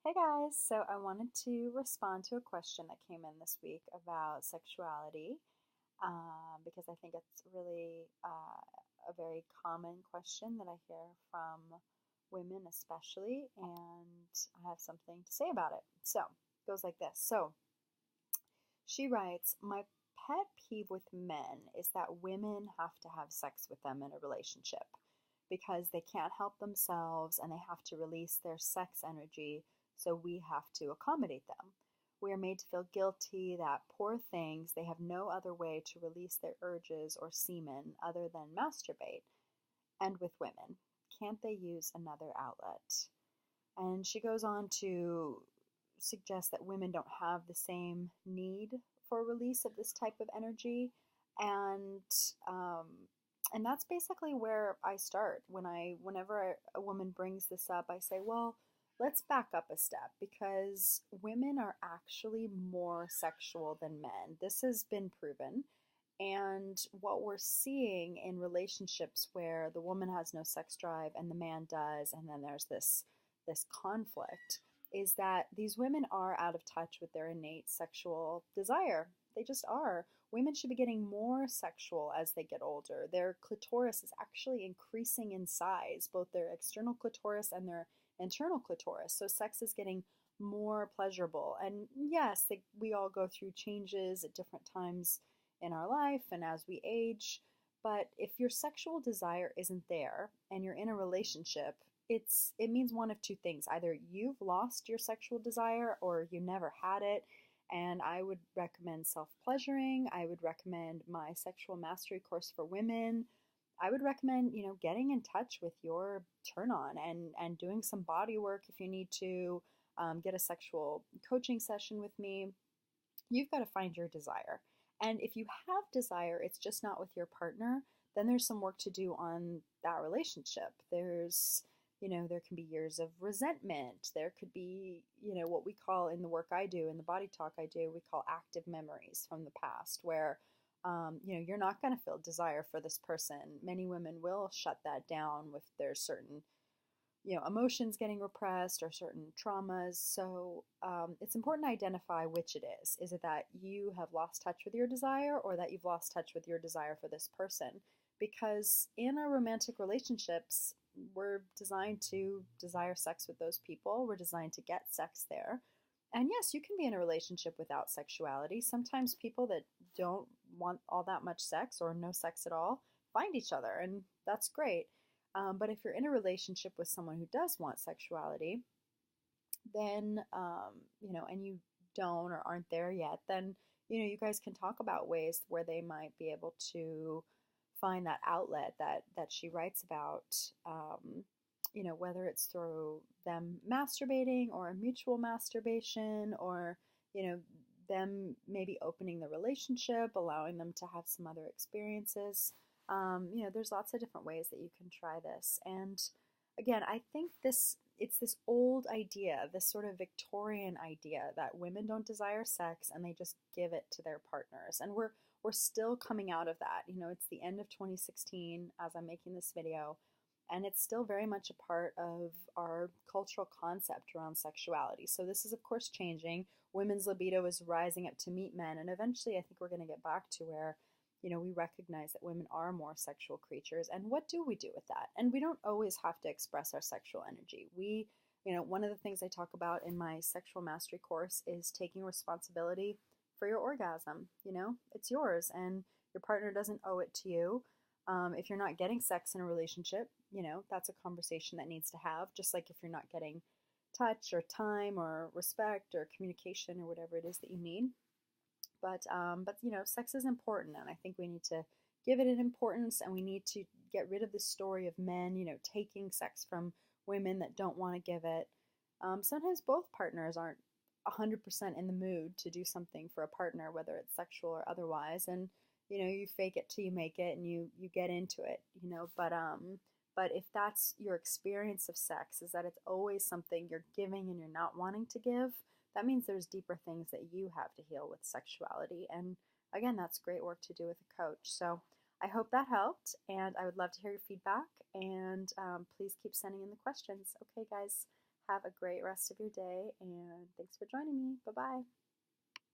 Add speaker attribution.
Speaker 1: Hey guys, so I wanted to respond to a question that came in this week about sexuality because I think it's really a very common question that I hear from women, especially, and I have something to say about it. So it goes like this. So she writes, my pet peeve with men is that women have to have sex with them in a relationship because they can't help themselves and they have to release their sex energy, so we have to accommodate them. We are made to feel guilty that poor things, they have no other way to release their urges or semen other than masturbate. And with women, can't they use another outlet? And she goes on to suggest that women don't have the same need for release of this type of energy, and um, and that's basically where I start whenever a woman brings this up. I say, well, let's back up a step because women are actually more sexual than men. This has been proven. And what we're seeing in relationships where the woman has no sex drive and the man does, and then there's this conflict, is that these women are out of touch with their innate sexual desire. They just are. Women should be getting more sexual as they get older. Their clitoris is actually increasing in size, both their external clitoris and their internal clitoris. So sex is getting more pleasurable. And yes, we all go through changes at different times in our life and as we age. But if your sexual desire isn't there and you're in a relationship, it means one of two things. Either you've lost your sexual desire or you never had it. And I would recommend self-pleasuring. I would recommend my sexual mastery course for women. I would recommend, getting in touch with your turn on and doing some body work if you need to. Get a sexual coaching session with me. You've got to find your desire. And if you have desire, it's just not with your partner, then there's some work to do on that relationship. There can be years of resentment. There could be, what we call in the work I do, in the body talk I do, we call active memories from the past, where, you're not going to feel desire for this person. Many women will shut that down with their certain emotions getting repressed or certain traumas. So it's important to identify which it is. Is it that you have lost touch with your desire or that you've lost touch with your desire for this person? Because in our romantic relationships, we're designed to desire sex with those people. We're designed to get sex there. And yes, you can be in a relationship without sexuality. Sometimes people that don't want all that much sex or no sex at all find each other, and that's great. But if you're in a relationship with someone who does want sexuality, then, and you don't or aren't there yet, then, you guys can talk about ways where they might be able to find that outlet that she writes about, whether it's through them masturbating or a mutual masturbation or, them maybe opening the relationship, allowing them to have some other experiences. There's lots of different ways that you can try this. And again, I think it's this old idea, this sort of Victorian idea that women don't desire sex and they just give it to their partners. And we're still coming out of that. It's the end of 2016 as I'm making this video, and it's still very much a part of our cultural concept around sexuality. So this is of course changing. Women's libido is rising up to meet men, and eventually I think we're going to get back to where we recognize that women are more sexual creatures. And what do we do with that? And we don't always have to express our sexual energy. One of the things I talk about in my sexual mastery course is taking responsibility for your orgasm. It's yours and your partner doesn't owe it to you. If you're not getting sex in a relationship, that's a conversation that needs to have, just like if you're not getting touch or time or respect or communication or whatever it is that you need. But sex is important, and I think we need to give it an importance, and we need to get rid of the story of men, taking sex from women that don't want to give it. Sometimes both partners aren't 100% in the mood to do something for a partner, whether it's sexual or otherwise, and you fake it till you make it, and you get into it, But if that's your experience of sex, is that it's always something you're giving and you're not wanting to give, that means there's deeper things that you have to heal with sexuality. And again, that's great work to do with a coach. So I hope that helped, and I would love to hear your feedback. And please keep sending in the questions. Okay, guys, Have a great rest of your day, and thanks for joining me. Bye bye.